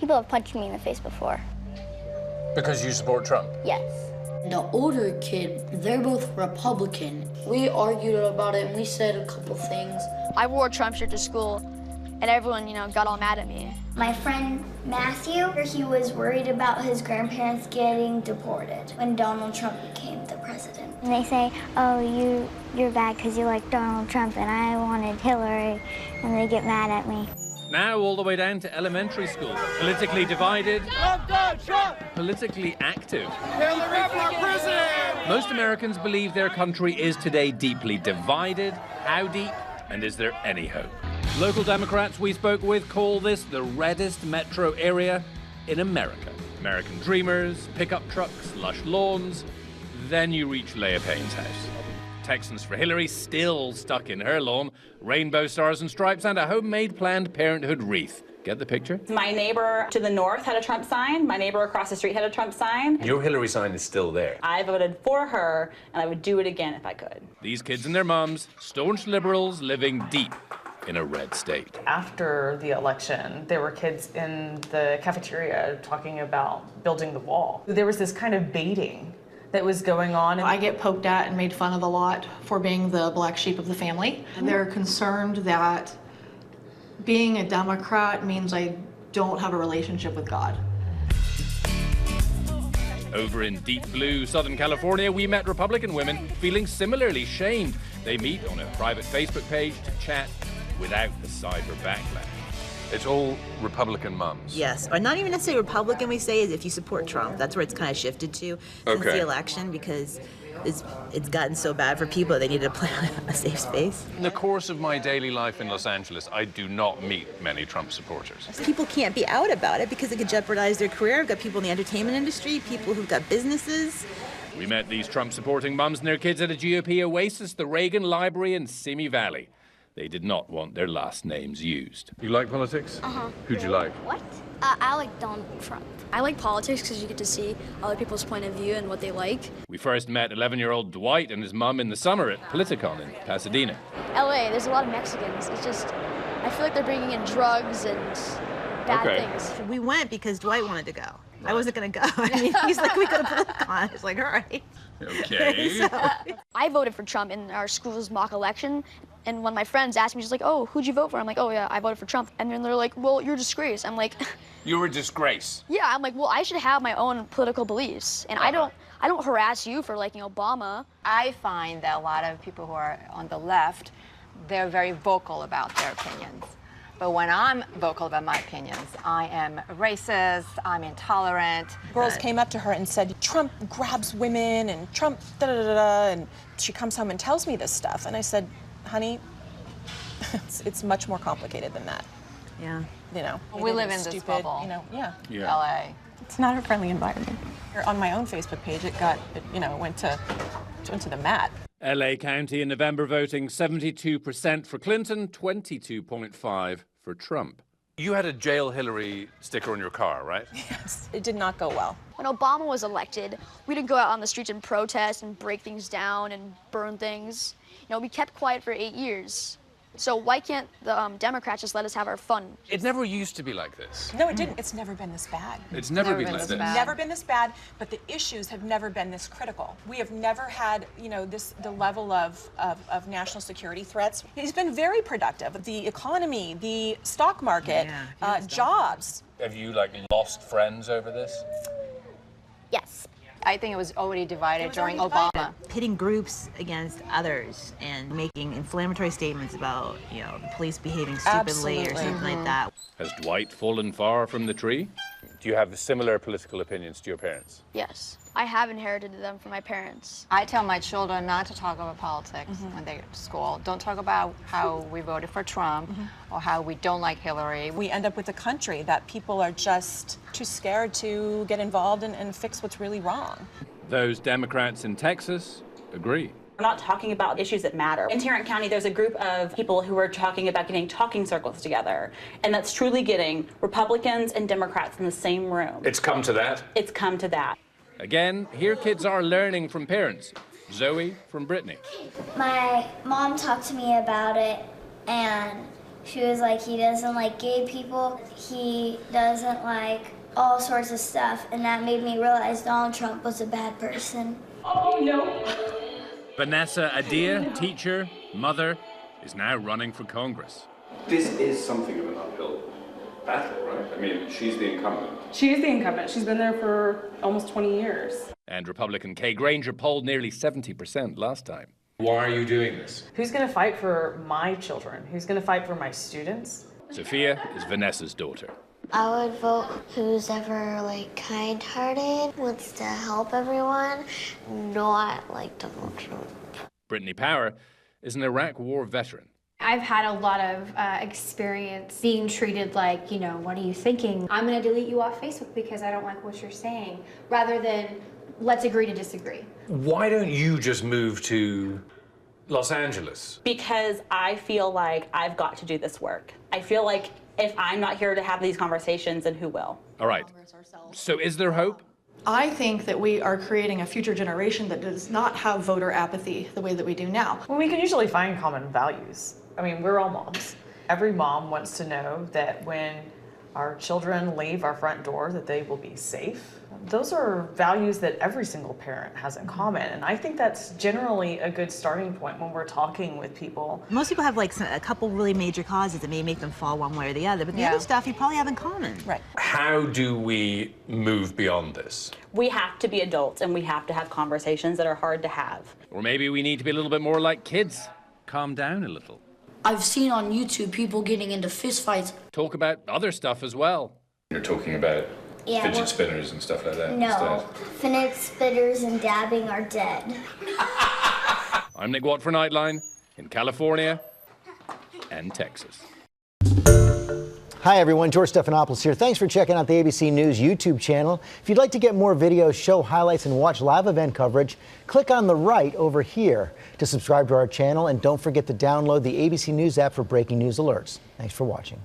People have punched me in the face before. Because you support Trump? Yes. The older kid, they're both Republican. We argued about it and we said a couple things. I wore a Trump shirt to school and everyone, got all mad at me. My friend Matthew, he was worried about his grandparents getting deported when Donald Trump became the president. And they say, oh, you're bad because you like Donald Trump and I wanted Hillary, and they get mad at me. Now all the way down to elementary school. Politically divided, politically active. Hillary for president! Most Americans believe their country is today deeply divided. How deep? And is there any hope? Local Democrats we spoke with call this the reddest metro area in America. American dreamers, pickup trucks, lush lawns. Then you reach Leah Payne's house. Texans for Hillary still stuck in her lawn, rainbow stars and stripes and a homemade Planned Parenthood wreath. Get the picture? My neighbor to the north had a Trump sign. My neighbor across the street had a Trump sign. Your Hillary sign is still there. I voted for her, and I would do it again if I could. These kids and their mums, staunch liberals living deep in a red state. After the election, there were kids in the cafeteria talking about building the wall. There was this kind of baiting that was going on. I get poked at and made fun of a lot for being the black sheep of the family. And they're concerned that being a Democrat means I don't have a relationship with God. Over in deep blue Southern California, we met Republican women feeling similarly shamed. They meet on a private Facebook page to chat without the cyber backlash. It's all Republican mums. Yes, or not even necessarily Republican, we say, is if you support Trump. That's where it's kind of shifted to since the election, because it's gotten so bad for people they need to play a safe space. In the course of my daily life in Los Angeles, I do not meet many Trump supporters. People can't be out about it because it could jeopardize their career. We've got people in the entertainment industry, people who've got businesses. We met these Trump-supporting mums and their kids at a GOP oasis, the Reagan Library in Simi Valley. They did not want their last names used. You like politics? Who'd you like? What? I like Donald Trump. I like politics because you get to see other people's point of view and what they like. We first met 11-year-old Dwight and his mum in the summer at Politicon in Pasadena. LA, there's a lot of Mexicans. It's just, I feel like they're bringing in drugs and bad things. We went because Dwight wanted to go. I wasn't going to go. I mean, he's like, we go to Politicon. I was like, all right. Okay. I voted for Trump in our school's mock election. And when my friends asked me, she's like, oh, who'd you vote for? I'm like, oh, yeah, I voted for Trump. And then they're like, well, you're a disgrace. I'm like, You're a disgrace. yeah, I'm like, well, I should have my own political beliefs. And I don't harass you for liking Obama. I find that a lot of people who are on the left, they're very vocal about their opinions. But when I'm vocal about my opinions, I am racist, I'm intolerant. Girls came up to her and said, Trump grabs women and Trump da-da-da-da, and she comes home and tells me this stuff. And I said, honey, it's much more complicated than that. Yeah. We live in this bubble. Yeah. LA. It's not a friendly environment. On my own Facebook page, it went to the mat. LA County in November voting 72% for Clinton, 22.5% for Trump. You had a Jail Hillary sticker on your car, right? Yes. It did not go well. When Obama was elected, we didn't go out on the streets and protest and break things down and burn things. We kept quiet for 8 years. So why can't the Democrats just let us have our fun? It never used to be like this. No, it didn't. It's never been this bad. It's never been like this. Never been this bad, but the issues have never been this critical. We have never had, the level of national security threats. He's been very productive. The economy, the stock market, jobs. Have you, lost friends over this? Yes. I think it was already divided during Obama. Pitting groups against others and making inflammatory statements about, the police behaving stupidly or something like that. Has Dwight fallen far from the tree? Do you have similar political opinions to your parents? Yes, I have inherited them from my parents. I tell my children not to talk about politics when they get to school. Don't talk about how we voted for Trump or how we don't like Hillary. We end up with a country that people are just too scared to get involved and fix what's really wrong. Those Democrats in Texas agree. We're not talking about issues that matter. In Tarrant County, there's a group of people who are talking about getting talking circles together, and that's truly getting Republicans and Democrats in the same room. It's come to that? It's come to that. Again, here kids are learning from parents. Zoe from Brittany. My mom talked to me about it, and She was like, he doesn't like gay people, he doesn't like all sorts of stuff, and that made me realize Donald Trump was a bad person. Oh, no. Vanessa Adia, teacher, mother, is now running for Congress. This is something of an uphill battle, right? I mean, she's the incumbent. She is the incumbent. She's been there for almost 20 years. And Republican Kay Granger polled nearly 70% last time. Why are you doing this? Who's going to fight for my children? Who's going to fight for my students? Sophia is Vanessa's daughter. I would vote who's ever like kind-hearted, wants to help everyone, not like Donald Trump. Brittany Power is an Iraq War veteran. I've had a lot of experience being treated like, you know, what are you thinking? I'm going to delete you off Facebook because I don't like what you're saying, rather than let's agree to disagree. Why don't you just move to Los Angeles? Because I feel like I've got to do this work. I feel like if I'm not here to have these conversations, then who will? All right. So is there hope? I think that we are creating a future generation that does not have voter apathy the way that we do now. Well, we can usually find common values. I mean, we're all moms. Every mom wants to know that when our children leave our front door that they will be safe. Those are values that every single parent has in common, and I think that's generally a good starting point when we're talking with people. Most people have like a couple really major causes that may make them fall one way or the other, but the other stuff you probably have in common. Right. How do we move beyond this? We have to be adults and we have to have conversations that are hard to have. Or maybe we need to be a little bit more like kids. Calm down a little. I've seen on YouTube people getting into fistfights. Talk about other stuff as well. You're talking about fidget spinners and stuff like that No, fidget spinners and dabbing are dead. I'm Nick Watt for Nightline in California and Texas. Hi everyone, George Stephanopoulos here. Thanks for checking out the ABC News YouTube channel. If you'd like to get more videos, show highlights, and watch live event coverage, click on the right over here to subscribe to our channel, and don't forget to download the ABC News app for breaking news alerts. Thanks for watching.